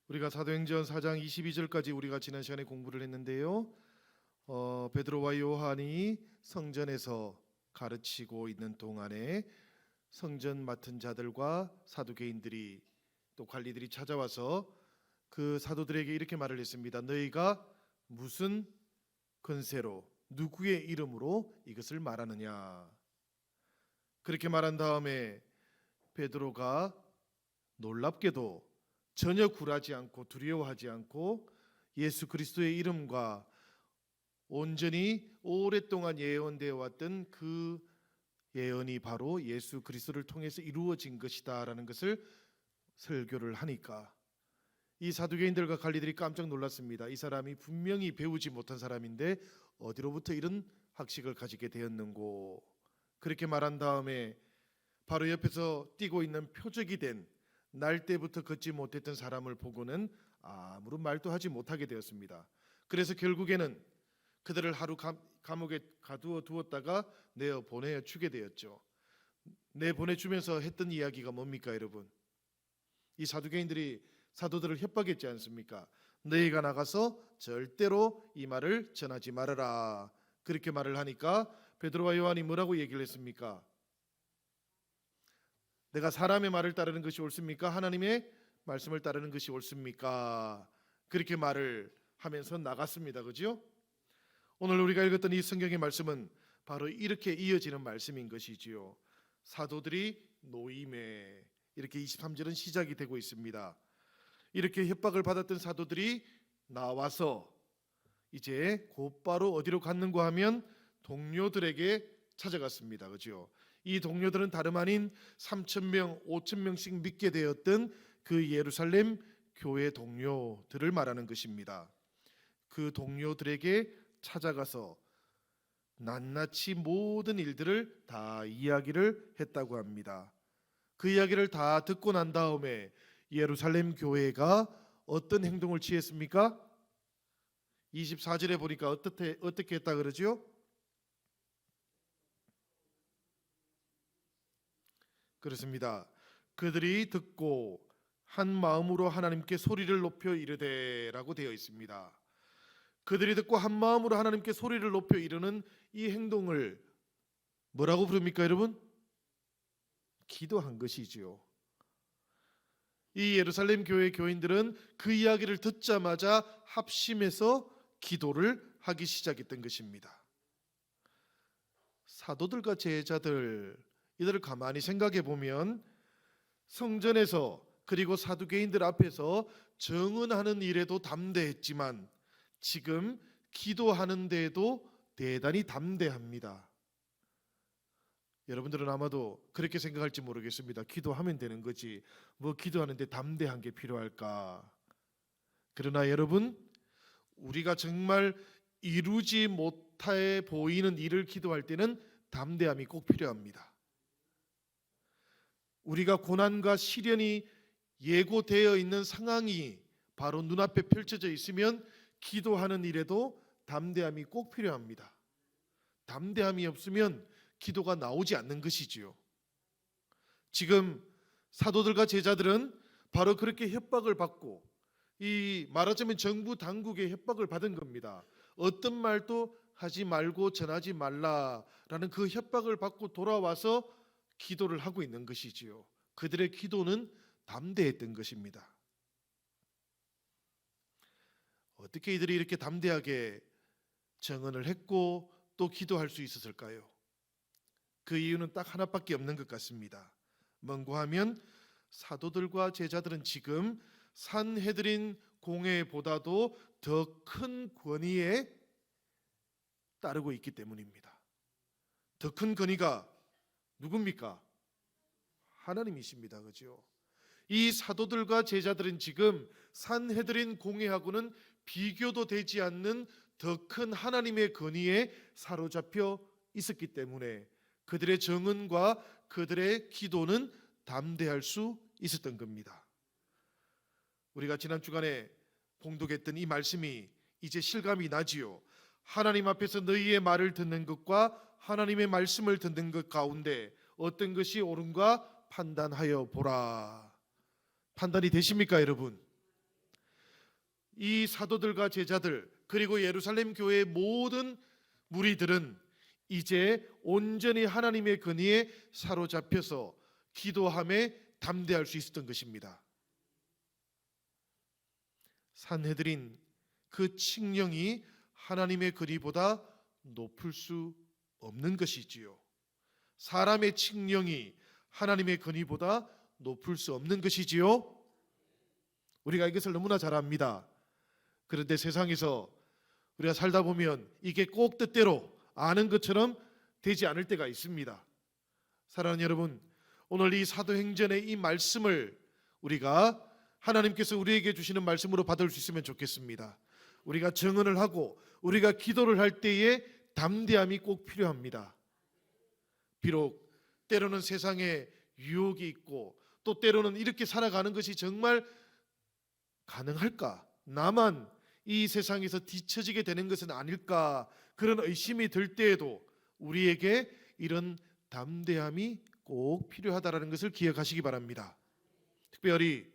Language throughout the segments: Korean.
우리가 사도행전 4장 22절까지 우리가 지난 시간에 공부를 했는데요. 베드로와 요한이 성전에서 가르치고 있는 동안에 성전 맡은 자들과 사두개인들이 또 관리들이 찾아와서 그 사도들에게 이렇게 말을 했습니다. 너희가 무슨 권세로 누구의 이름으로 이것을 말하느냐. 그렇게 말한 다음에 베드로가 놀랍게도 전혀 굴하지 않고 두려워하지 않고 예수 그리스도의 이름과 온전히 오랫동안 예언되어 왔던 그 예언이 바로 예수 그리스도를 통해서 이루어진 것이다라는 것을 설교를 하니까 이 사두개인들과 관리들이 깜짝 놀랐습니다. 이 사람이 분명히 배우지 못한 사람인데 어디로부터 이런 학식을 가지게 되었는고. 그렇게 말한 다음에 바로 옆에서 뛰고 있는 표적이 된 날 때부터 걷지 못했던 사람을 보고는 아무런 말도 하지 못하게 되었습니다. 그래서 결국에는 그들을 하루 감옥에 가두어 두었다가 내어 보내어 주게 되었죠. 내보내주면서 했던 이야기가 뭡니까 여러분? 이 사두개인들이 사도들을 협박했지 않습니까? 너희가 나가서 절대로 이 말을 전하지 말아라. 그렇게 말을 하니까 베드로와 요한이 뭐라고 얘기를 했습니까? 내가 사람의 말을 따르는 것이 옳습니까? 하나님의 말씀을 따르는 것이 옳습니까? 그렇게 말을 하면서 나갔습니다. 그죠? 오늘 우리가 읽었던 이 성경의 말씀은 바로 이렇게 이어지는 말씀인 것이지요. 사도들이 노임에 이렇게 23절은 시작이 되고 있습니다. 이렇게 협박을 받았던 사도들이 나와서 이제 곧바로 어디로 갔는가 하면 동료들에게 찾아갔습니다. 그죠? 이 동료들은 다름 아닌 3,000명, 5,000명씩 믿게 되었던 그 예루살렘 교회 동료들을 말하는 것입니다. 그 동료들에게 찾아가서 낱낱이 모든 일들을 다 이야기를 했다고 합니다. 그 이야기를 다 듣고 난 다음에 예루살렘 교회가 어떤 행동을 취했습니까? 24절에 보니까 어떻게 했다 그러죠? 그렇습니다. 그들이 듣고 한 마음으로 하나님께 소리를 높여 이르되라고 되어 있습니다. 그들이 듣고 한 마음으로 하나님께 소리를 높여 이르는 이 행동을 뭐라고 부릅니까 여러분? 기도한 것이지요. 이 예루살렘 교회 교인들은 그 이야기를 듣자마자 합심해서 기도를 하기 시작했던 것입니다. 사도들과 제자들 이들을 가만히 생각해 보면 성전에서 그리고 사두개인들 앞에서 증언하는 일에도 담대했지만 지금 기도하는 데에도 대단히 담대합니다. 여러분들은 아마도 그렇게 생각할지 모르겠습니다. 기도하면 되는 거지 뭐 기도하는데 담대한 게 필요할까? 그러나 여러분, 우리가 정말 이루지 못해 보이는 일을 기도할 때는 담대함이 꼭 필요합니다. 우리가 고난과 시련이 예고되어 있는 상황이 바로 눈앞에 펼쳐져 있으면 기도하는 일에도 담대함이 꼭 필요합니다. 담대함이 없으면 기도가 나오지 않는 것이지요. 지금 사도들과 제자들은 바로 그렇게 협박을 받고 이 말하자면 정부 당국의 협박을 받은 겁니다. 어떤 말도 하지 말고 전하지 말라라는 그 협박을 받고 돌아와서 기도를 하고 있는 것이지요. 그들의 기도는 담대했던 것입니다. 어떻게 이들이 이렇게 담대하게 증언을 했고 또 기도할 수 있었을까요? 그 이유는 딱 하나밖에 없는 것 같습니다. 뭔가 하면 사도들과 제자들은 지금 산헤드린 공회보다도 더 큰 권위에 따르고 있기 때문입니다. 더 큰 권위가 누굽니까? 하나님이십니다. 그죠? 이 사도들과 제자들은 지금 산헤드린 공회하고는 비교도 되지 않는 더 큰 하나님의 권위에 사로잡혀 있었기 때문에 그들의 정언과 그들의 기도는 담대할 수 있었던 겁니다. 우리가 지난 주간에 봉독했던 이 말씀이 이제 실감이 나지요. 하나님 앞에서 너희의 말을 듣는 것과 하나님의 말씀을 듣는 것 가운데 어떤 것이 옳은가 판단하여 보라. 판단이 되십니까 여러분? 이 사도들과 제자들 그리고 예루살렘 교회의 모든 무리들은 이제 온전히 하나님의 권위에 사로잡혀서 기도함에 담대할 수 있었던 것입니다. 산헤드린 그 칙령이 하나님의 권위보다 높을 수 없는 것이지요. 사람의 칙령이 하나님의 권위보다 높을 수 없는 것이지요. 우리가 이것을 너무나 잘 압니다. 그런데 세상에서 우리가 살다 보면 이게 꼭 뜻대로 아는 것처럼 되지 않을 때가 있습니다. 사랑하는 여러분, 오늘 이 사도행전의 이 말씀을 우리가 하나님께서 우리에게 주시는 말씀으로 받을 수 있으면 좋겠습니다. 우리가 증언을 하고 우리가 기도를 할 때에 담대함이 꼭 필요합니다. 비록 때로는 세상에 유혹이 있고 또 때로는 이렇게 살아가는 것이 정말 가능할까? 나만 이 세상에서 뒤처지게 되는 것은 아닐까? 그런 의심이 들 때에도 우리에게 이런 담대함이 꼭 필요하다는 것을 기억하시기 바랍니다. 특별히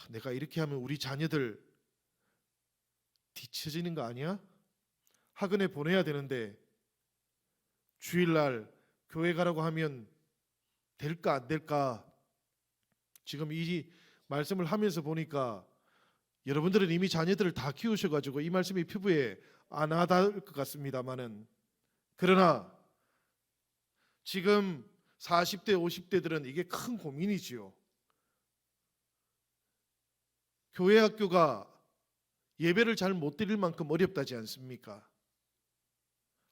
내가 이렇게 하면 우리 자녀들 뒤처지는 거 아니야? 학원에 보내야 되는데 주일날 교회 가라고 하면 될까 안 될까? 지금 이 말씀을 하면서 보니까 여러분들은 이미 자녀들을 다 키우셔가지고 이 말씀이 피부에 안 와닿을 것 같습니다만은, 그러나 지금 40대 50대들은 이게 큰 고민이지요. 교회 학교가 예배를 잘 못 드릴 만큼 어렵다지 않습니까?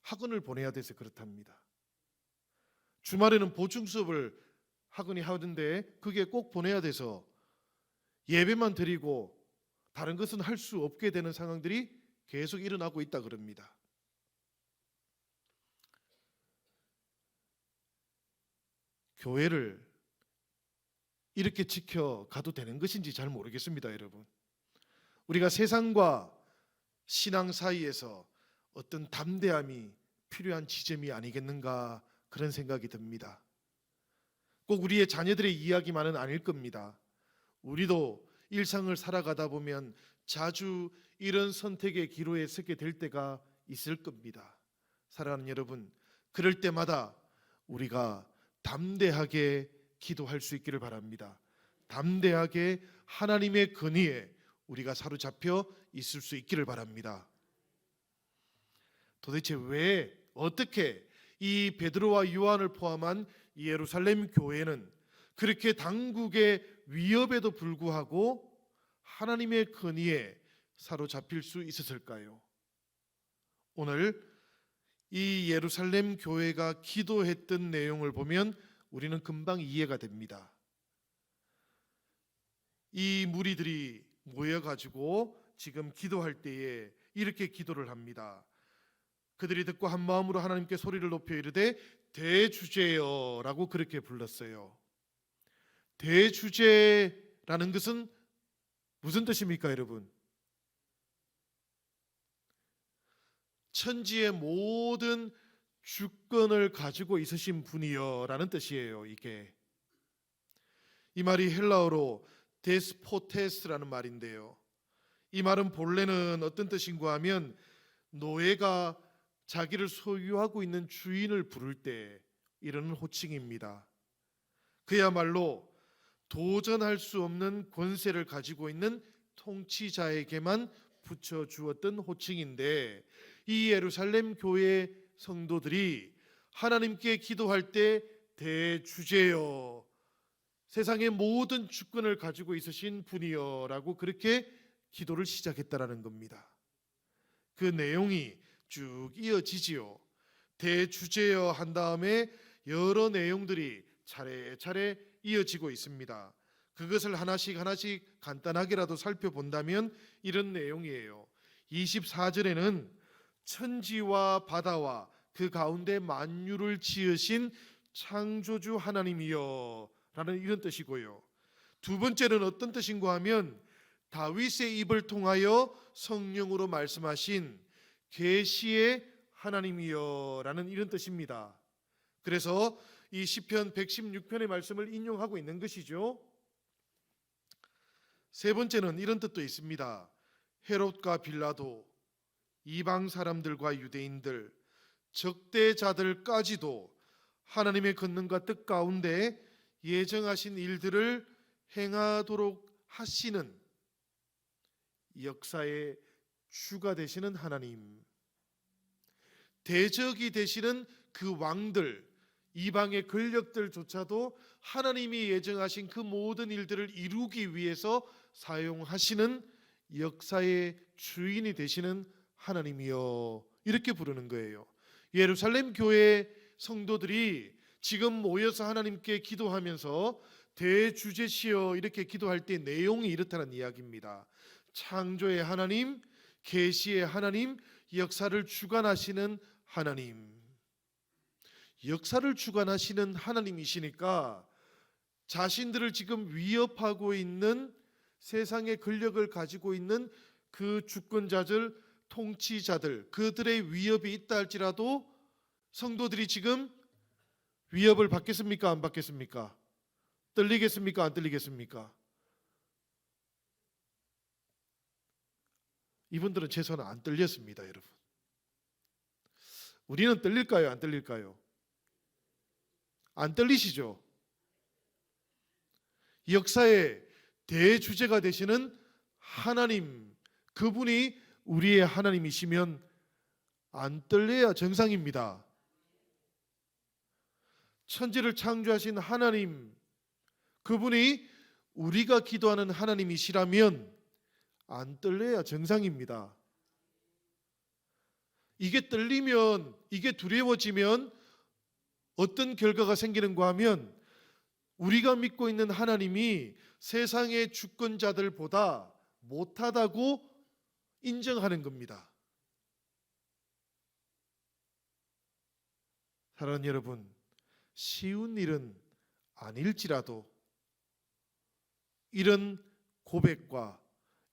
학원을 보내야 돼서 그렇답니다. 주말에는 보충 수업을 학원이 하던데 그게 꼭 보내야 돼서 예배만 드리고 다른 것은 할 수 없게 되는 상황들이 계속 일어나고 있다 그럽니다. 교회를 이렇게 지켜가도 되는 것인지 잘 모르겠습니다, 여러분. 우리가 세상과 신앙 사이에서 어떤 담대함이 필요한 지점이 아니겠는가, 그런 생각이 듭니다. 꼭 우리의 자녀들의 이야기만은 아닐 겁니다. 우리도 일상을 살아가다 보면 자주 이런 선택의 기로에 서게 될 때가 있을 겁니다. 사랑하는 여러분, 그럴 때마다 우리가 담대하게 기도할 수 있기를 바랍니다. 담대하게 하나님의 권위에 우리가 사로잡혀 있을 수 있기를 바랍니다. 도대체 왜, 어떻게 이 베드로와 요한을 포함한 예루살렘 교회는 그렇게 당국의 위협에도 불구하고 하나님의 권위에 사로잡힐 수 있었을까요? 오늘 이 예루살렘 교회가 기도했던 내용을 보면 우리는 금방 이해가 됩니다. 이 무리들이 모여가지고 지금 기도할 때에 이렇게 기도를 합니다. 그들이 듣고 한 마음으로 하나님께 소리를 높여 이르되 대주제여라고 그렇게 불렀어요. 대주제라는 것은 무슨 뜻입니까, 여러분? 천지의 모든 주권을 가지고 있으신 분이여라는 뜻이에요. 이게 이 말이 헬라어로 데스포테스라는 말인데요, 이 말은 본래는 어떤 뜻인가 하면 노예가 자기를 소유하고 있는 주인을 부를 때 이르는 호칭입니다. 그야말로 도전할 수 없는 권세를 가지고 있는 통치자에게만 붙여주었던 호칭인데, 이 예루살렘 교회 성도들이 하나님께 기도할 때 대주제여, 세상의 모든 주권을 가지고 있으신 분이여 라고 그렇게 기도를 시작했다라는 겁니다. 그 내용이 쭉 이어지지요. 대주제여 한 다음에 여러 내용들이 차례차례 이어지고 있습니다. 그것을 하나씩 하나씩 간단하게라도 살펴본다면 이런 내용이에요. 24절에는 천지와 바다와 그 가운데 만유를 지으신 창조주 하나님이여 라는 이런 뜻이고요. 두 번째는 어떤 뜻인가 하면 다윗의 입을 통하여 성령으로 말씀하신 계시의 하나님이여 라는 이런 뜻입니다. 그래서 이 시편 116편의 말씀을 인용하고 있는 것이죠. 세 번째는 이런 뜻도 있습니다. 헤롯과 빌라도, 이방 사람들과 유대인들, 적대자들까지도 하나님의 권능과 뜻 가운데 예정하신 일들을 행하도록 하시는 역사의 주가 되시는 하나님, 대적이 되시는 그 왕들, 이방의 권력들조차도 하나님이 예정하신 그 모든 일들을 이루기 위해서 사용하시는 역사의 주인이 되시는 하나님이여, 이렇게 부르는 거예요. 예루살렘 교회 성도들이 지금 모여서 하나님께 기도하면서 대주제시여 이렇게 기도할 때 내용이 이렇다는 이야기입니다. 창조의 하나님, 계시의 하나님, 역사를 주관하시는 하나님, 역사를 주관하시는 하나님이시니까 자신들을 지금 위협하고 있는 세상의 권력을 가지고 있는 그 주권자들, 통치자들, 그들의 위협이 있다 할지라도 성도들이 지금 위협을 받겠습니까? 안 받겠습니까? 떨리겠습니까? 안 떨리겠습니까? 이분들은 최소한 안 떨렸습니다, 여러분. 우리는 떨릴까요? 안 떨릴까요? 안 떨리시죠? 역사의 대주제가 되시는 하나님, 그분이 우리의 하나님이시면 안 떨려야 정상입니다. 천지를 창조하신 하나님, 그분이 우리가 기도하는 하나님이시라면 안 떨려야 정상입니다. 이게 떨리면, 이게 두려워지면 어떤 결과가 생기는가 하면 우리가 믿고 있는 하나님이 세상의 주권자들보다 못하다고 인정하는 겁니다. 사랑하는 여러분, 쉬운 일은 아닐지라도 이런 고백과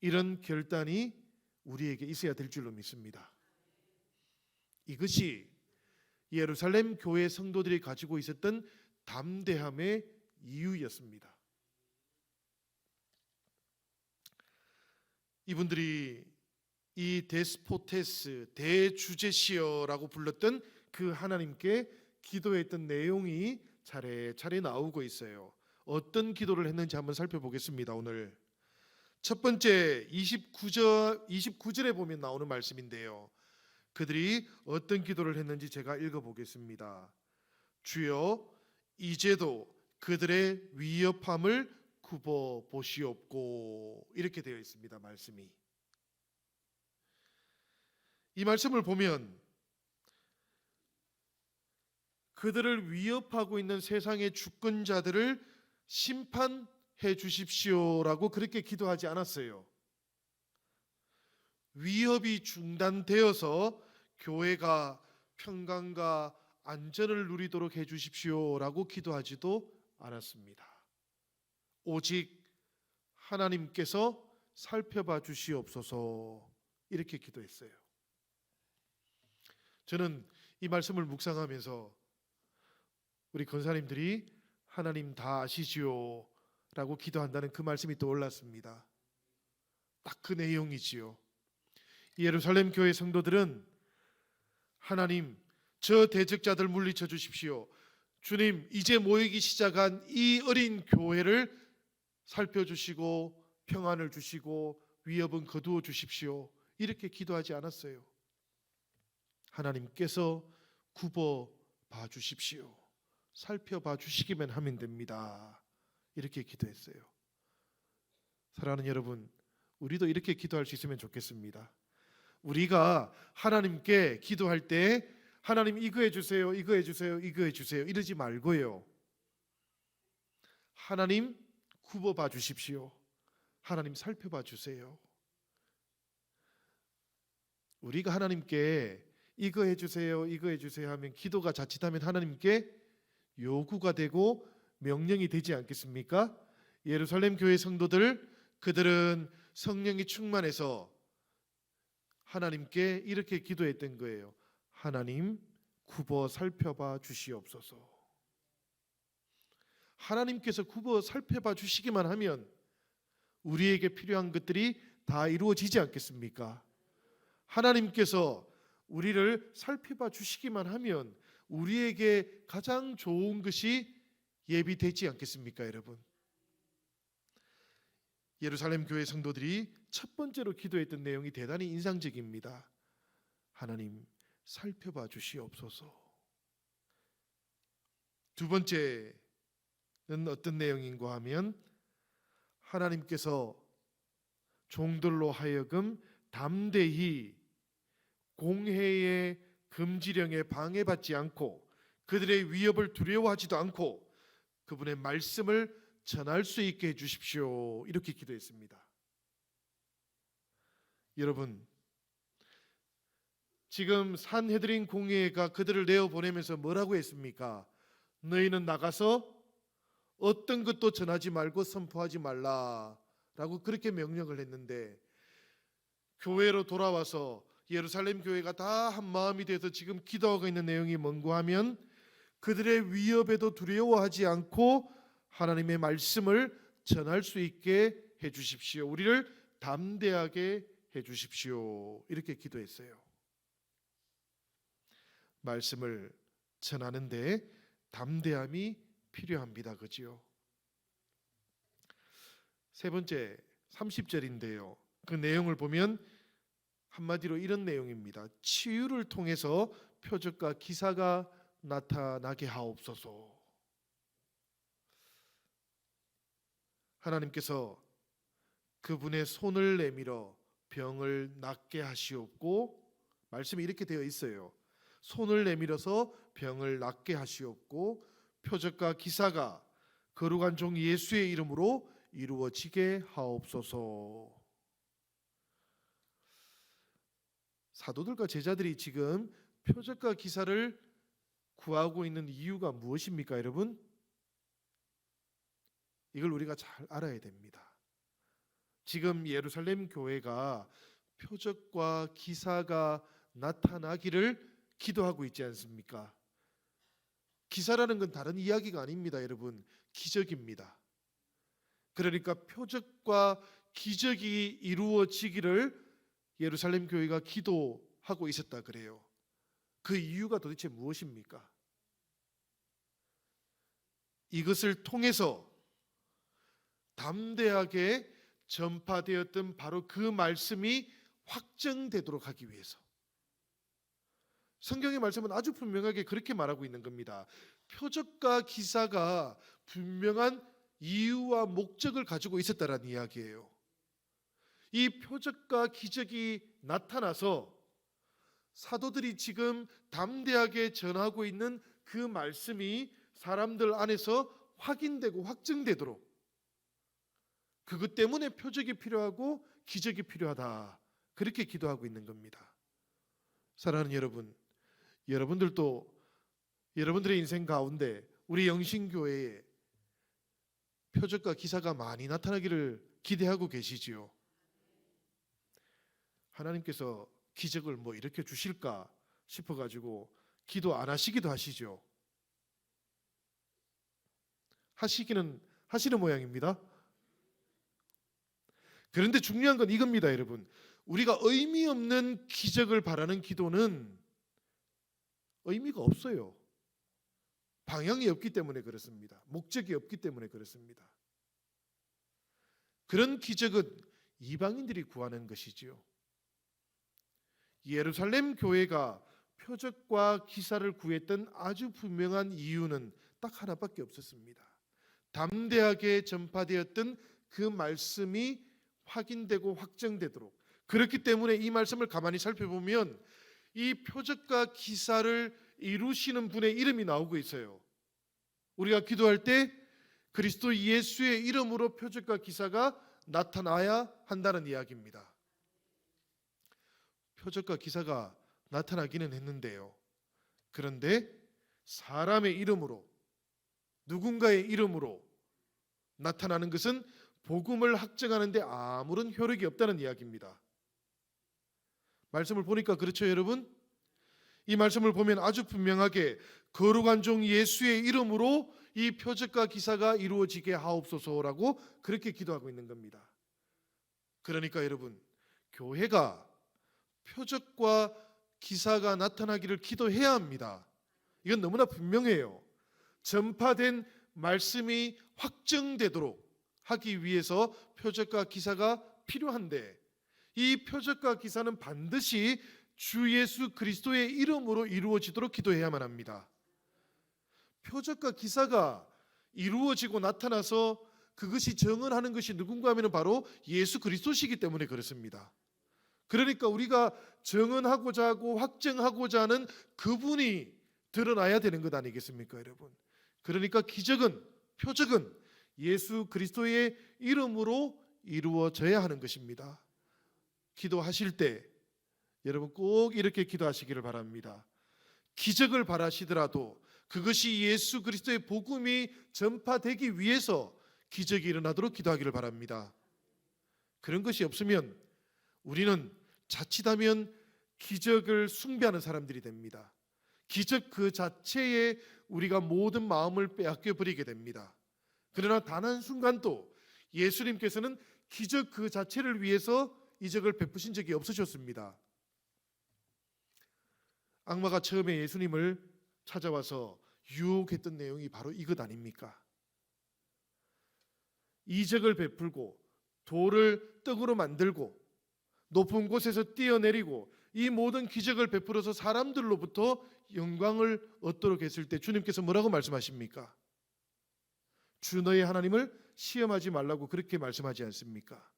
이런 결단이 우리에게 있어야 될 줄로 믿습니다. 이것이 예루살렘 교회 성도들이 가지고 있었던 담대함의 이유였습니다. 이분들이 이 데스포테스, 대주제시여라고 불렀던 그 하나님께 기도했던 내용이 차례차례 나오고 있어요. 어떤 기도를 했는지 한번 살펴보겠습니다. 오늘 첫 번째 29절에 보면 나오는 말씀인데요, 그들이 어떤 기도를 했는지 제가 읽어보겠습니다. 주여, 이제도 그들의 위협함을 굽어 보시옵고, 이렇게 되어 있습니다. 말씀이. 이 말씀을 보면 그들을 위협하고 있는 세상의 주권자들을 심판해 주십시오라고 그렇게 기도하지 않았어요. 위협이 중단되어서 교회가 평강과 안전을 누리도록 해 주십시오라고 기도하지도 않았습니다. 오직 하나님께서 살펴봐 주시옵소서, 이렇게 기도했어요. 저는 이 말씀을 묵상하면서 우리 권사님들이 하나님 다 아시지요 라고 기도한다는 그 말씀이 떠올랐습니다. 딱 그 내용이지요. 예루살렘 교회 성도들은 하나님, 저 대적자들 물리쳐 주십시오. 주님, 이제 모이기 시작한 이 어린 교회를 살펴주시고 평안을 주시고 위협은 거두어 주십시오, 이렇게 기도하지 않았어요. 하나님께서 굽어 봐 주십시오, 살펴봐 주시기만 하면 됩니다, 이렇게 기도했어요. 사랑하는 여러분, 우리도 이렇게 기도할 수 있으면 좋겠습니다. 우리가 하나님께 기도할 때 하나님 이거 해주세요, 이거 해주세요, 이거 해주세요 이러지 말고요, 하나님 굽어봐 주십시오, 하나님 살펴봐 주세요. 우리가 하나님께 이거 해주세요, 이거 해주세요 하면 기도가 자칫하면 하나님께 요구가 되고 명령이 되지 않겠습니까? 예루살렘 교회 성도들, 그들은 성령이 충만해서 하나님께 이렇게 기도했던 거예요. 하나님 굽어 살펴봐 주시옵소서. 하나님께서 굽어 살펴봐 주시기만 하면 우리에게 필요한 것들이 다 이루어지지 않겠습니까? 하나님께서 우리를 살펴봐 주시기만 하면 우리에게 가장 좋은 것이 예비되지 않겠습니까, 여러분? 예루살렘 교회 성도들이 첫 번째로 기도했던 내용이 대단히 인상적입니다. 하나님, 살펴봐 주시옵소서. 두 번째는 어떤 내용인가 하면 하나님께서 종들로 하여금 담대히 공회의 금지령에 방해받지 않고 그들의 위협을 두려워하지도 않고 그분의 말씀을 전할 수 있게 해주십시오. 이렇게 기도했습니다. 여러분, 지금 산헤드린 공회가 그들을 내어보내면서 뭐라고 했습니까? 너희는 나가서 어떤 것도 전하지 말고 선포하지 말라라고 그렇게 명령을 했는데, 교회로 돌아와서 예루살렘 교회가 다 한 마음이 돼서 지금 기도하고 있는 내용이 뭔가 하면 그들의 위협에도 두려워하지 않고 하나님의 말씀을 전할 수 있게 해주십시오. 우리를 담대하게 해주십시오. 이렇게 기도했어요. 말씀을 전하는데 담대함이 필요합니다. 그지요? 세 번째 30절인데요. 그 내용을 보면 한마디로 이런 내용입니다. 치유를 통해서 표적과 기사가 나타나게 하옵소서. 하나님께서 그분의 손을 내밀어 병을 낫게 하시옵고, 말씀이 이렇게 되어 있어요. 손을 내밀어서 병을 낫게 하시옵고 표적과 기사가 거룩한 종 예수의 이름으로 이루어지게 하옵소서. 사도들과 제자들이 지금 표적과 기사를 구하고 있는 이유가 무엇입니까, 여러분? 이걸 우리가 잘 알아야 됩니다. 지금 예루살렘 교회가 표적과 기사가 나타나기를 기도하고 있지 않습니까? 기사라는 건 다른 이야기가 아닙니다, 여러분. 기적입니다. 그러니까 표적과 기적이 이루어지기를 예루살렘 교회가 기도하고 있었다 그래요. 그 이유가 도대체 무엇입니까? 이것을 통해서 담대하게 전파되었던 바로 그 말씀이 확정되도록 하기 위해서. 성경의 말씀은 아주 분명하게 그렇게 말하고 있는 겁니다. 표적과 기사가 분명한 이유와 목적을 가지고 있었다라는 이야기예요. 이 표적과 기적이 나타나서 사도들이 지금 담대하게 전하고 있는 그 말씀이 사람들 안에서 확인되고 확증되도록, 그것 때문에 표적이 필요하고 기적이 필요하다, 그렇게 기도하고 있는 겁니다. 사랑하는 여러분, 여러분들도 여러분들의 인생 가운데 우리 영신교회에 표적과 기사가 많이 나타나기를 기대하고 계시지요. 하나님께서 기적을 뭐 일으켜 주실까 싶어가지고 기도 안 하시기도 하시죠. 하시는 모양입니다. 그런데 중요한 건 이겁니다, 여러분. 우리가 의미 없는 기적을 바라는 기도는 의미가 없어요. 방향이 없기 때문에 그렇습니다. 목적이 없기 때문에 그렇습니다. 그런 기적은 이방인들이 구하는 것이지요. 예루살렘 교회가 표적과 기사를 구했던 아주 분명한 이유는 딱 하나밖에 없었습니다. 담대하게 전파되었던 그 말씀이 확인되고 확정되도록. 그렇기 때문에 이 말씀을 가만히 살펴보면 이 표적과 기사를 이루시는 분의 이름이 나오고 있어요. 우리가 기도할 때 그리스도 예수의 이름으로 표적과 기사가 나타나야 한다는 이야기입니다. 표적과 기사가 나타나기는 했는데요. 그런데 사람의 이름으로, 누군가의 이름으로 나타나는 것은 복음을 확증하는 데 아무런 효력이 없다는 이야기입니다. 말씀을 보니까 그렇죠, 여러분? 이 말씀을 보면 아주 분명하게 거룩한 종 예수의 이름으로 이 표적과 기사가 이루어지게 하옵소서라고 그렇게 기도하고 있는 겁니다. 그러니까 여러분, 교회가 표적과 기사가 나타나기를 기도해야 합니다. 이건 너무나 분명해요. 전파된 말씀이 확정되도록 하기 위해서 표적과 기사가 필요한데, 이 표적과 기사는 반드시 주 예수 그리스도의 이름으로 이루어지도록 기도해야만 합니다. 표적과 기사가 이루어지고 나타나서 그것이 정언하는 것이 누군가 하면 바로 예수 그리스도시기 때문에 그렇습니다. 그러니까 우리가 정언하고자 하고 확증하고자 하는 그분이 드러나야 되는 것 아니겠습니까, 여러분? 그러니까 기적은, 표적은 예수 그리스도의 이름으로 이루어져야 하는 것입니다. 기도하실 때 여러분 꼭 이렇게 기도하시기를 바랍니다. 기적을 바라시더라도 그것이 예수 그리스도의 복음이 전파되기 위해서 기적이 일어나도록 기도하기를 바랍니다. 그런 것이 없으면 우리는 자칫하면 기적을 숭배하는 사람들이 됩니다. 기적 그 자체에 우리가 모든 마음을 빼앗겨 버리게 됩니다. 그러나 단 한순간도 예수님께서는 기적 그 자체를 위해서 이적을 베푸신 적이 없으셨습니다. 악마가 처음에 예수님을 찾아와서 유혹했던 내용이 바로 이것 아닙니까? 이적을 베풀고 돌을 떡으로 만들고 높은 곳에서 뛰어내리고 이 모든 기적을 베풀어서 사람들로부터 영광을 얻도록 했을 때 주님께서 뭐라고 말씀하십니까? 주 너의 하나님을 시험하지 말라고 그렇게 말씀하지 않습니까?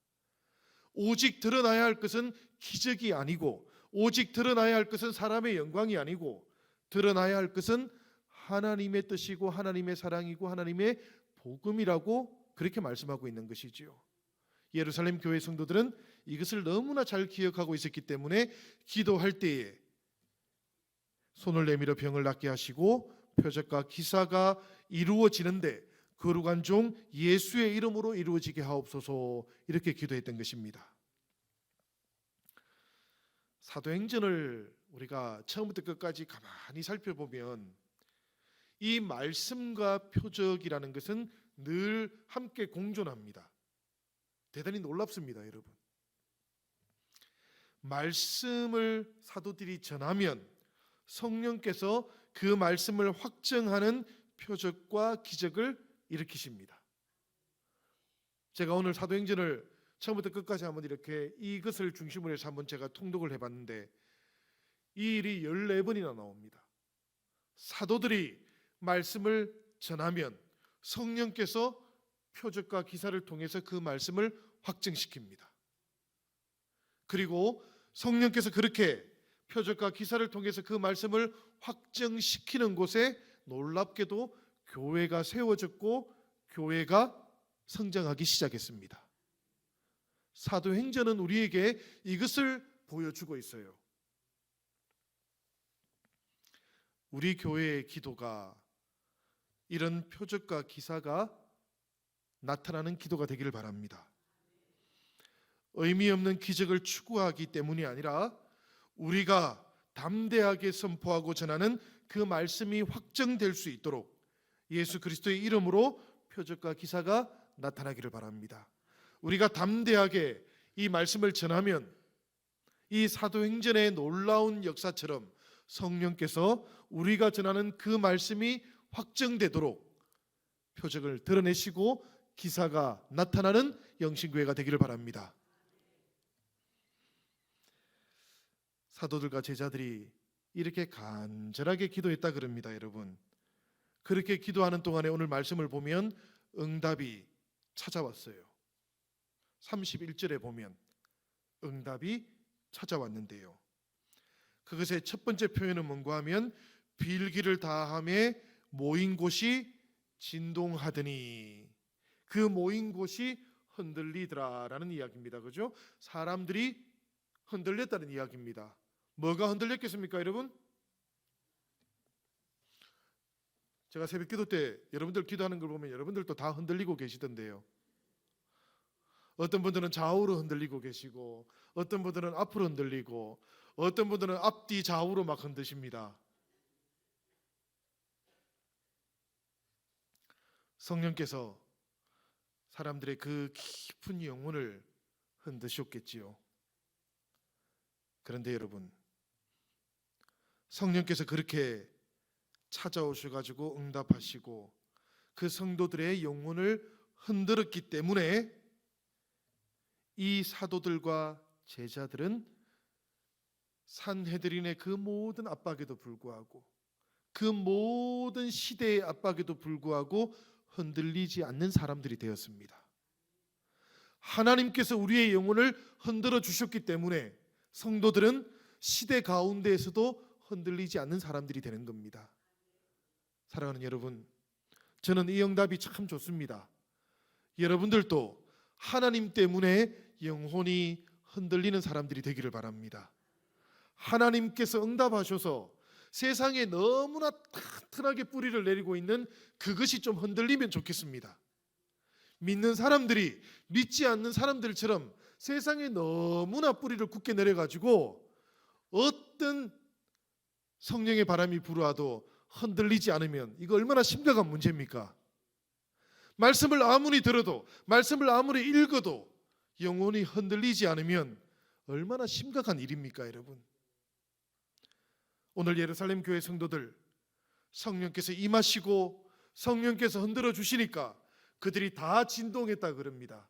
오직 드러나야 할 것은 기적이 아니고, 오직 드러나야 할 것은 사람의 영광이 아니고, 드러나야 할 것은 하나님의 뜻이고 하나님의 사랑이고 하나님의 복음이라고 그렇게 말씀하고 있는 것이지요. 예루살렘 교회 성도들은 이것을 너무나 잘 기억하고 있었기 때문에 기도할 때에 손을 내밀어 병을 낫게 하시고 표적과 기사가 이루어지는데 거룩한 종 예수의 이름으로 이루어지게 하옵소서, 이렇게 기도했던 것입니다. 사도행전을 우리가 처음부터 끝까지 가만히 살펴보면 이 말씀과 표적이라는 것은 늘 함께 공존합니다. 대단히 놀랍습니다, 여러분. 말씀을 사도들이 전하면 성령께서 그 말씀을 확증하는 표적과 기적을 일으키십니다. 제가 오늘 사도행전을 처음부터 끝까지 한번 이렇게 이것을 중심으로 해서 한번 제가 통독을 해봤는데 이 일이 14번이나 나옵니다. 사도들이 말씀을 전하면 성령께서 표적과 기사를 통해서 그 말씀을 확증시킵니다. 그리고 성령께서 그렇게 표적과 기사를 통해서 그 말씀을 확증시키는 곳에 놀랍게도 교회가 세워졌고 교회가 성장하기 시작했습니다. 사도행전은 우리에게 이것을 보여주고 있어요. 우리 교회의 기도가 이런 표적과 기사가 나타나는 기도가 되기를 바랍니다. 의미 없는 기적을 추구하기 때문이 아니라 우리가 담대하게 선포하고 전하는 그 말씀이 확정될 수 있도록 예수 그리스도의 이름으로 표적과 기사가 나타나기를 바랍니다. 우리가 담대하게 이 말씀을 전하면 이 사도행전의 놀라운 역사처럼 성령께서 우리가 전하는 그 말씀이 확정되도록 표적을 드러내시고 기사가 나타나는 영신교회가 되기를 바랍니다. 사도들과 제자들이 이렇게 간절하게 기도했다 그럽니다, 여러분. 그렇게 기도하는 동안에 오늘 말씀을 보면 응답이 찾아왔어요. 31절에 보면 응답이 찾아왔는데요. 그것의 첫 번째 표현은 뭔가 하면 빌기를 다함에 모인 곳이 진동하더니, 그 모인 곳이 흔들리더라라는 이야기입니다. 그죠? 사람들이 흔들렸다는 이야기입니다. 뭐가 흔들렸겠습니까, 여러분? 제가 새벽 기도 때 여러분들 기도하는 걸 보면 여러분들도 다 흔들리고 계시던데요. 어떤 분들은 좌우로 흔들리고 계시고, 어떤 분들은 앞으로 흔들리고, 어떤 분들은 앞뒤 좌우로 막 흔드십니다. 성령께서 사람들의 그 깊은 영혼을 흔드셨겠지요. 그런데 여러분, 성령께서 그렇게 찾아오셔가지고 응답하시고 그 성도들의 영혼을 흔들었기 때문에 이 사도들과 제자들은 산헤드린의 그 모든 압박에도 불구하고, 그 모든 시대의 압박에도 불구하고 흔들리지 않는 사람들이 되었습니다. 하나님께서 우리의 영혼을 흔들어 주셨기 때문에 성도들은 시대 가운데에서도 흔들리지 않는 사람들이 되는 겁니다. 사랑하는 여러분, 저는 이 응답이 참 좋습니다. 여러분들도 하나님 때문에 영혼이 흔들리는 사람들이 되기를 바랍니다. 하나님께서 응답하셔서 세상에 너무나 튼튼하게 뿌리를 내리고 있는 그것이 좀 흔들리면 좋겠습니다. 믿는 사람들이 믿지 않는 사람들처럼 세상에 너무나 뿌리를 굳게 내려가지고 어떤 성령의 바람이 불어와도 흔들리지 않으면 이거 얼마나 심각한 문제입니까? 말씀을 아무리 들어도, 말씀을 아무리 읽어도 영혼이 흔들리지 않으면 얼마나 심각한 일입니까, 여러분? 오늘 예루살렘 교회 성도들, 성령께서 임하시고 성령께서 흔들어 주시니까 그들이 다 진동했다 그럽니다.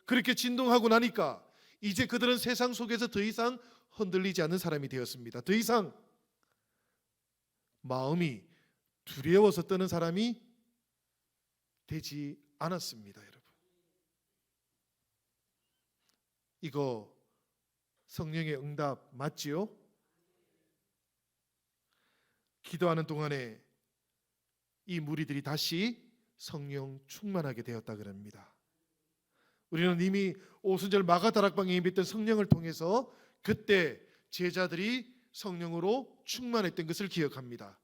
그렇게 진동하고 나니까 이제 그들은 세상 속에서 더 이상 흔들리지 않는 사람이 되었습니다. 더 이상 마음이 두려워서 떠는 사람이 되지 않았습니다, 여러분. 이거 성령의 응답 맞지요? 기도하는 동안에 이 무리들이 다시 성령 충만하게 되었다 그럽니다. 우리는 이미 오순절 마가다락방에 임했던 성령을 통해서 그때 제자들이 성령으로 충만했던 것을 기억합니다.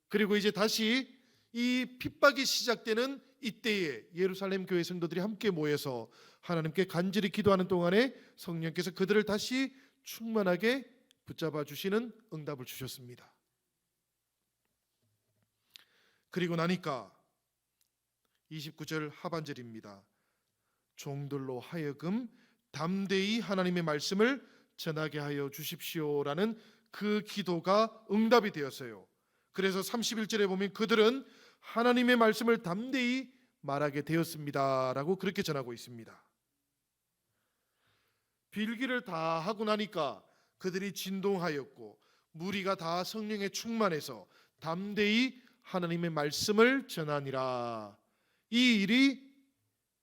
그리고 이제 다시 이 핍박이 시작되는 이때에 예루살렘 교회 성도들이 함께 모여서 하나님께 간절히 기도하는 동안에 성령께서 그들을 다시 충만하게 붙잡아 주시는 응답을 주셨습니다. 그리고 나니까 29절 하반절입니다. 종들로 하여금 담대히 하나님의 말씀을 전하게 하여 주십시오라는 그 기도가 응답이 되었어요. 그래서 31절에 보면 그들은 하나님의 말씀을 담대히 말하게 되었습니다라고 그렇게 전하고 있습니다. 빌기를 다 하고 나니까 그들이 진동하였고 무리가 다 성령에 충만해서 담대히 하나님의 말씀을 전하니라. 이 일이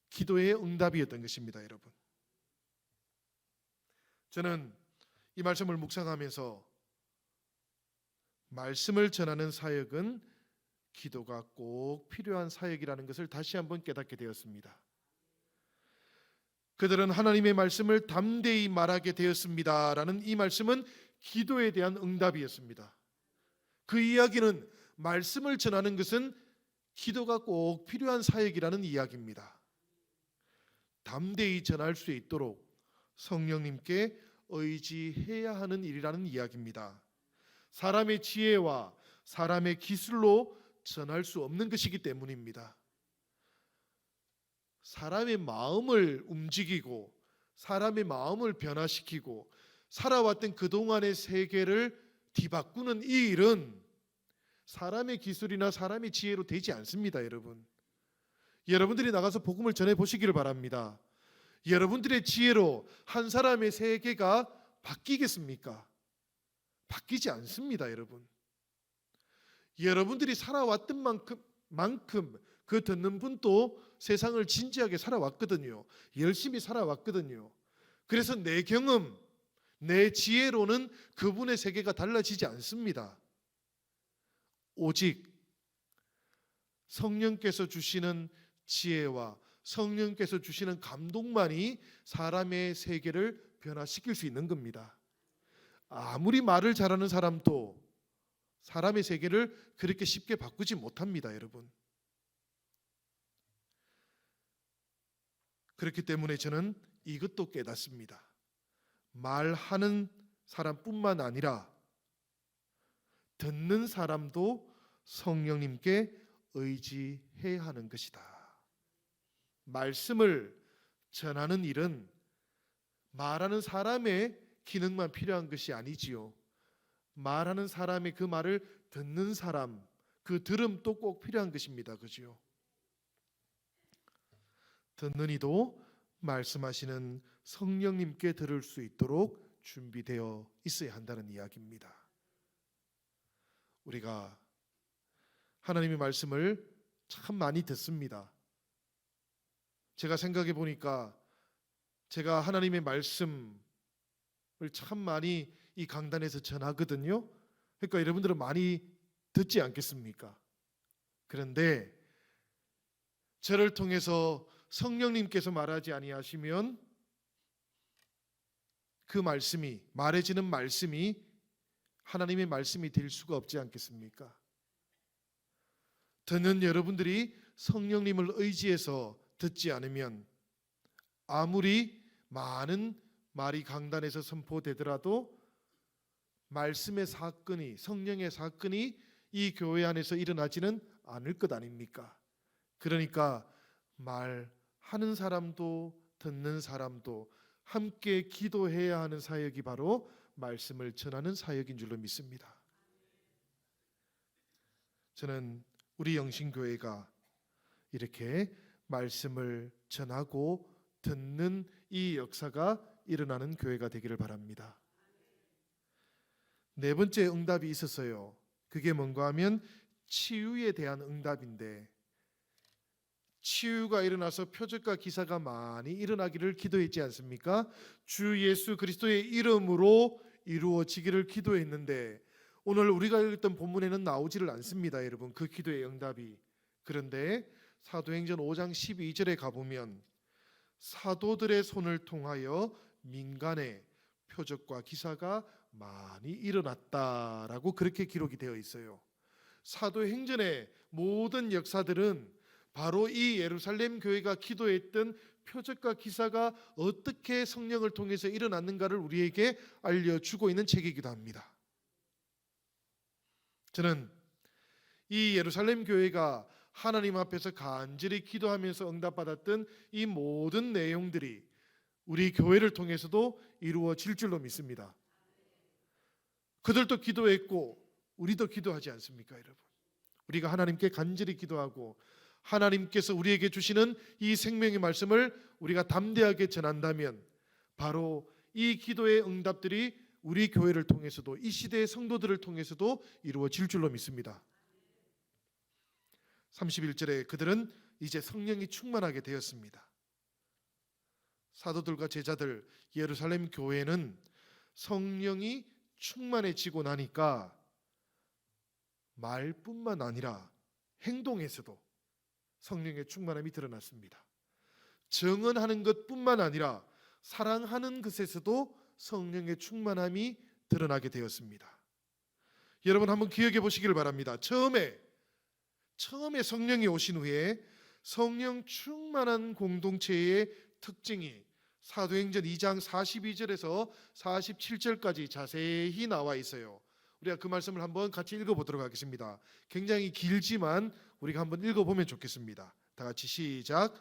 기도의 응답이었던 것입니다, 여러분. 저는 이 말씀을 묵상하면서 말씀을 전하는 사역은 기도가 꼭 필요한 사역이라는 것을 다시 한번 깨닫게 되었습니다. 그들은 하나님의 말씀을 담대히 말하게 되었습니다라는 이 말씀은 기도에 대한 응답이었습니다. 그 이야기는 말씀을 전하는 것은 기도가 꼭 필요한 사역이라는 이야기입니다. 담대히 전할 수 있도록 성령님께 의지해야 하는 일이라는 이야기입니다. 사람의 지혜와 사람의 기술로 전할 수 없는 것이기 때문입니다. 사람의 마음을 움직이고 사람의 마음을 변화시키고 살아왔던 그동안의 세계를 뒤바꾸는 이 일은 사람의 기술이나 사람의 지혜로 되지 않습니다, 여러분. 여러분들이 나가서 복음을 전해 보시기를 바랍니다. 여러분들의 지혜로 한 사람의 세계가 바뀌겠습니까? 바뀌지 않습니다, 여러분. 여러분들이 살아왔던 만큼 그 듣는 분도 세상을 진지하게 살아왔거든요. 열심히 살아왔거든요. 그래서 내 경험, 내 지혜로는 그분의 세계가 달라지지 않습니다. 오직 성령께서 주시는 지혜와 성령께서 주시는 감동만이 사람의 세계를 변화시킬 수 있는 겁니다. 아무리 말을 잘하는 사람도 사람의 세계를 그렇게 쉽게 바꾸지 못합니다, 여러분. 그렇기 때문에 저는 이것도 깨닫습니다. 말하는 사람뿐만 아니라 듣는 사람도 성령님께 의지해야 하는 것이다. 말씀을 전하는 일은 말하는 사람의 기능만 필요한 것이 아니지요. 말하는 사람의 그 말을 듣는 사람, 그 들음도 꼭 필요한 것입니다. 그죠? 듣는 이도 말씀하시는 성령님께 들을 수 있도록 준비되어 있어야 한다는 이야기입니다. 우리가 하나님의 말씀을 참 많이 듣습니다. 제가 생각해 보니까 제가 하나님의 말씀을 참 많이 이 강단에서 전하거든요. 그러니까 여러분들은 많이 듣지 않겠습니까? 그런데 저를 통해서 성령님께서 말하지 아니하시면 그 말씀이, 말해지는 말씀이 하나님의 말씀이 될 수가 없지 않겠습니까? 듣는 여러분들이 성령님을 의지해서 듣지 않으면 아무리 많은 말이 강단에서 선포되더라도 말씀의 사건이, 성령의 사건이 이 교회 안에서 일어나지는 않을 것 아닙니까? 그러니까 말하는 사람도 듣는 사람도 함께 기도해야 하는 사역이 바로 말씀을 전하는 사역인 줄로 믿습니다. 저는 우리 영신교회가 이렇게 말씀을 전하고 듣는 이 역사가 일어나는 교회가 되기를 바랍니다. 네 번째 응답이 있었어요. 그게 뭔가 하면 치유에 대한 응답인데, 치유가 일어나서 표적과 기사가 많이 일어나기를 기도했지 않습니까? 주 예수 그리스도의 이름으로 이루어지기를 기도했는데 오늘 우리가 읽었던 본문에는 나오지를 않습니다, 여러분. 그 기도의 응답이. 그런데 사도행전 5장 12절에 가보면 사도들의 손을 통하여 민간에 표적과 기사가 많이 일어났다라고 그렇게 기록이 되어 있어요. 사도행전의 모든 역사들은 바로 이 예루살렘 교회가 기도했던 표적과 기사가 어떻게 성령을 통해서 일어났는가를 우리에게 알려주고 있는 책이기도 합니다. 저는 이 예루살렘 교회가 하나님 앞에서 간절히 기도하면서 응답받았던 이 모든 내용들이 우리 교회를 통해서도 이루어질 줄로 믿습니다. 그들도 기도했고 우리도 기도하지 않습니까, 여러분? 우리가 하나님께 간절히 기도하고 하나님께서 우리에게 주시는 이 생명의 말씀을 우리가 담대하게 전한다면 바로 이 기도의 응답들이 우리 교회를 통해서도, 이 시대의 성도들을 통해서도 이루어질 줄로 믿습니다. 31절에 그들은 이제 성령이 충만하게 되었습니다. 사도들과 제자들, 예루살렘 교회는 성령이 충만해지고 나니까 말뿐만 아니라 행동에서도 성령의 충만함이 드러났습니다. 정언하는 것뿐만 아니라 사랑하는 것에서도 성령의 충만함이 드러나게 되었습니다. 여러분 한번 기억해 보시기를 바랍니다. 처음에 성령이 오신 후에 성령 충만한 공동체의 특징이 사도행전 2장 42절에서 47절까지 자세히 나와 있어요. 우리가 그 말씀을 한번 같이 읽어보도록 하겠습니다. 굉장히 길지만 우리가 한번 읽어보면 좋겠습니다. 다 같이 시작.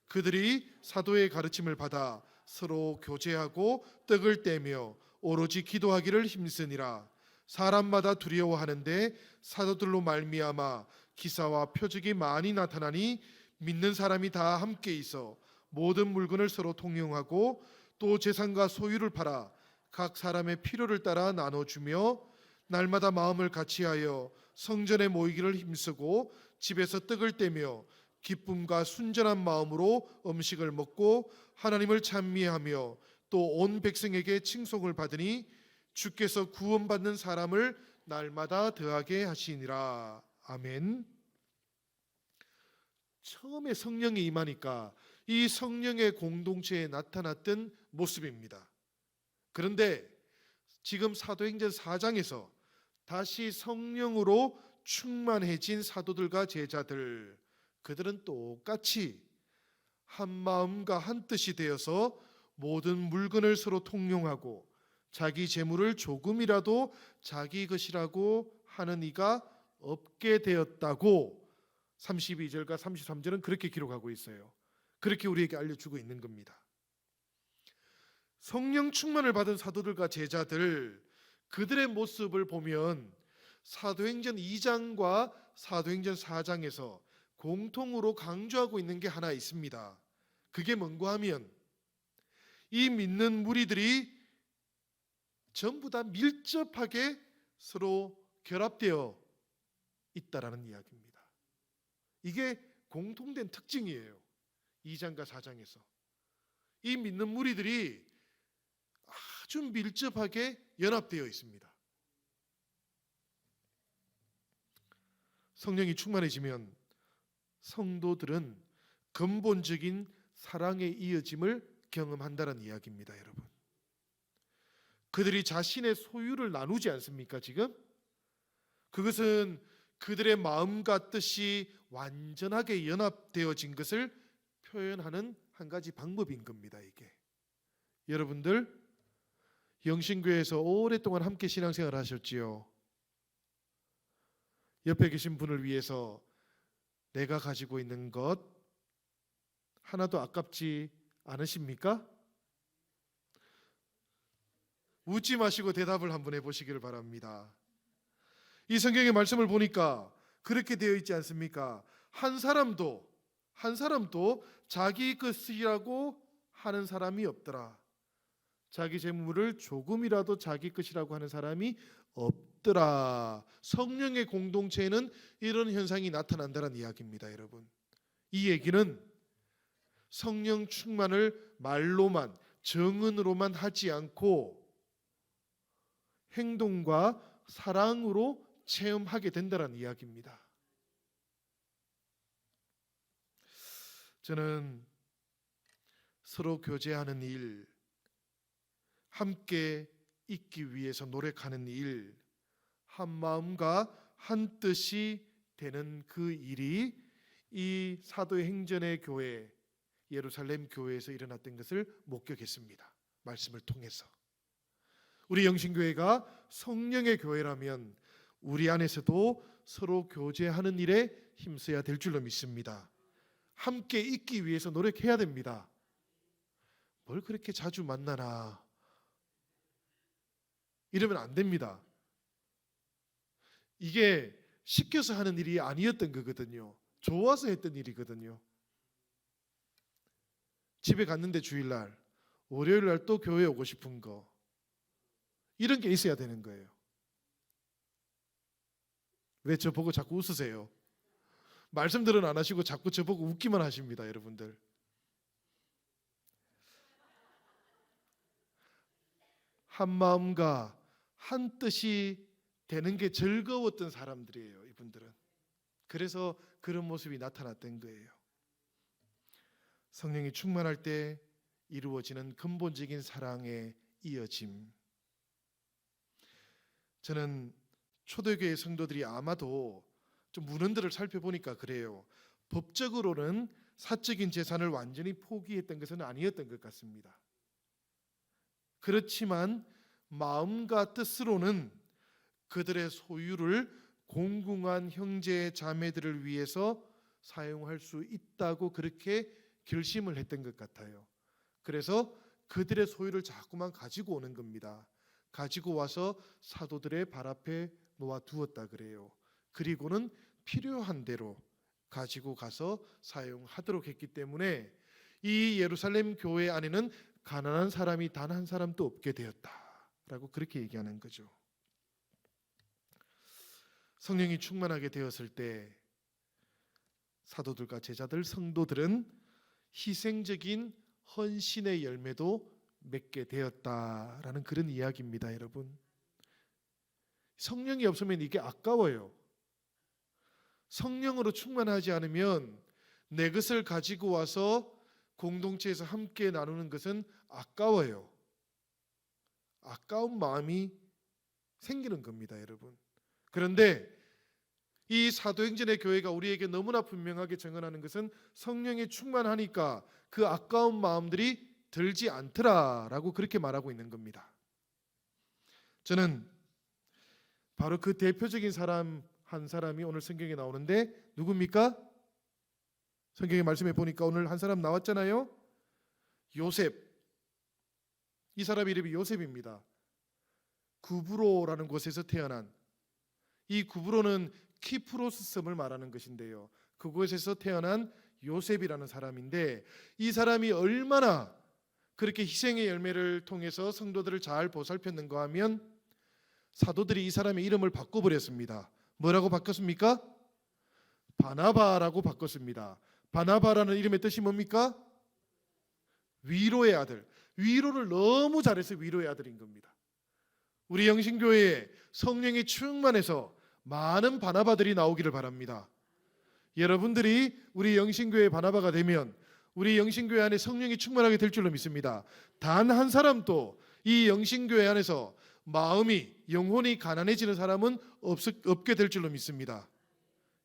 그들이 사도의 가르침을 받아 서로 교제하고 떡을 떼며 오로지 기도하기를 힘쓰니라. 사람마다 두려워하는데 사도들로 말미암아 기사와 표적이 많이 나타나니 믿는 사람이 다 함께 있어 모든 물건을 서로 통용하고 또 재산과 소유를 팔아 각 사람의 필요를 따라 나눠주며 날마다 마음을 같이하여 성전에 모이기를 힘쓰고 집에서 떡을 떼며 기쁨과 순전한 마음으로 음식을 먹고 하나님을 찬미하며 또 온 백성에게 칭송을 받으니 주께서 구원받는 사람을 날마다 더하게 하시니라. 아멘. 처음에 성령이 임하니까 이 성령의 공동체에 나타났던 모습입니다. 그런데 지금 사도행전 4장에서 다시 성령으로 충만해진 사도들과 제자들, 그들은 똑같이 한 마음과 한 뜻이 되어서 모든 물건을 서로 통용하고 자기 재물을 조금이라도 자기 것이라고 하는 이가 없게 되었다고 32절과 33절은 그렇게 기록하고 있어요. 그렇게 우리에게 알려주고 있는 겁니다. 성령 충만을 받은 사도들과 제자들, 그들의 모습을 보면 사도행전 2장과 사도행전 4장에서 공통으로 강조하고 있는 게 하나 있습니다. 그게 뭔가 하면 이 믿는 무리들이 전부 다 밀접하게 서로 결합되어 있다라는 이야기입니다. 이게 공통된 특징이에요. 2장과 4장에서 이 믿는 무리들이 아주 밀접하게 연합되어 있습니다. 성령이 충만해지면 성도들은 근본적인 사랑의 이어짐을 경험한다는 이야기입니다, 여러분. 그들이 자신의 소유를 나누지 않습니까, 지금? 그것은 그들의 마음과 뜻이 완전하게 연합되어진 것을 표현하는 한 가지 방법인 겁니다, 이게. 여러분들 영신교회에서 오랫동안 함께 신앙생활 하셨지요. 옆에 계신 분을 위해서 내가 가지고 있는 것 하나도 아깝지 않으십니까? 웃지 마시고 대답을 한번 해보시기를 바랍니다. 이 성경의 말씀을 보니까 그렇게 되어 있지 않습니까? 한 사람도 자기 것이라고 하는 사람이 없더라. 자기 재물을 조금이라도 자기 것이라고 하는 사람이 없더라. 성령의 공동체에는 이런 현상이 나타난다는 이야기입니다, 여러분. 이 얘기는 성령 충만을 말로만, 정은으로만 하지 않고 행동과 사랑으로 체험하게 된다는 이야기입니다. 저는 서로 교제하는 일, 함께 있기 위해서 노력하는 일, 한 마음과 한 뜻이 되는 그 일이 이 사도행전의 교회, 예루살렘 교회에서 일어났던 것을 목격했습니다. 말씀을 통해서. 우리 영신교회가 성령의 교회라면 우리 안에서도 서로 교제하는 일에 힘써야 될 줄로 믿습니다. 함께 있기 위해서 노력해야 됩니다. 뭘 그렇게 자주 만나나 이러면 안 됩니다. 이게 시켜서 하는 일이 아니었던 거거든요. 좋아서 했던 일이거든요. 집에 갔는데 주일날, 월요일날 또 교회에 오고 싶은 거, 이런 게 있어야 되는 거예요. 왜 저보고 자꾸 웃으세요? 말씀들은 안 하시고 자꾸 저보고 웃기만 하십니다, 여러분들. 한 마음과 한 뜻이 되는 게 즐거웠던 사람들이에요, 이분들은. 그래서 그런 모습이 나타났던 거예요. 성령이 충만할 때 이루어지는 근본적인 사랑의 이어짐. 저는 초대교회 성도들이 아마도 좀 문헌들을 살펴보니까 그래요. 법적으로는 사적인 재산을 완전히 포기했던 것은 아니었던 것 같습니다. 그렇지만 마음과 뜻으로는 그들의 소유를 공궁한 형제 자매들을 위해서 사용할 수 있다고 그렇게 결심을 했던 것 같아요. 그래서 그들의 소유를 자꾸만 가지고 오는 겁니다. 가지고 와서 사도들의 발 앞에 놓아 두었다 그래요. 그리고는 필요한 대로 가지고 가서 사용하도록 했기 때문에 이 예루살렘 교회 안에는 가난한 사람이 단 한 사람도 없게 되었다라고 그렇게 얘기하는 거죠. 성령이 충만하게 되었을 때 사도들과 제자들, 성도들은 희생적인 헌신의 열매도 맺게 되었다라는 그런 이야기입니다, 여러분. 성령이 없으면 이게 아까워요. 성령으로 충만하지 않으면 내 것을 가지고 와서 공동체에서 함께 나누는 것은 아까워요. 아까운 마음이 생기는 겁니다, 여러분. 그런데 이 사도행전의 교회가 우리에게 너무나 분명하게 증언하는 것은 성령이 충만하니까 그 아까운 마음들이 들지 않더라라고 그렇게 말하고 있는 겁니다. 저는 바로 그 대표적인 사람 한 사람이 오늘 성경에 나오는데 누굽니까? 성경의 말씀에 보니까 오늘 한 사람 나왔잖아요. 요셉. 이 사람 이름이 요셉입니다. 구브로라는 곳에서 태어난, 이 구브로는 키프로스 섬을 말하는 것인데요, 그곳에서 태어난 요셉이라는 사람인데, 이 사람이 얼마나 그렇게 희생의 열매를 통해서 성도들을 잘 보살폈는가 하면 사도들이 이 사람의 이름을 바꿔버렸습니다. 뭐라고 바꿨습니까? 바나바라고 바꿨습니다. 바나바라는 이름의 뜻이 뭡니까? 위로의 아들. 위로를 너무 잘해서 위로의 아들인 겁니다. 우리 영신교회에 성령이 충만해서 많은 바나바들이 나오기를 바랍니다. 여러분들이 우리 영신교회 바나바가 되면 우리 영신교회 안에 성령이 충만하게 될 줄로 믿습니다. 단 한 사람도 이 영신교회 안에서 마음이, 영혼이 가난해지는 사람은 없게 될 줄로 믿습니다.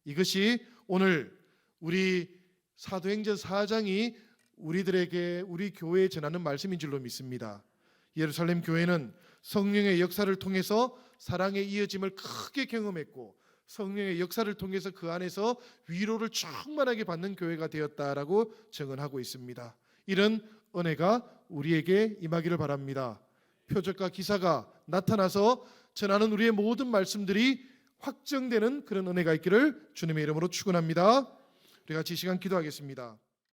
이것이 오늘 우리 사도행전 4장이 우리들에게, 우리 교회에 전하는 말씀인 줄로 믿습니다. 예루살렘 교회는 성령의 역사를 통해서 사랑의 이어짐을 크게 경험했고, 성령의 역사를 통해서 그 안에서 위로를 충만하게 받는 교회가 되었다라고 증언하고 있습니다. 이런 은혜가 우리에게 임하기를 바랍니다. 표적과 기사가 나타나서 전하는 우리의 모든 말씀들이 확정되는 그런 은혜가 있기를 주님의 이름으로 축원합니다. 우리 같이 이 시간 기도하겠습니다.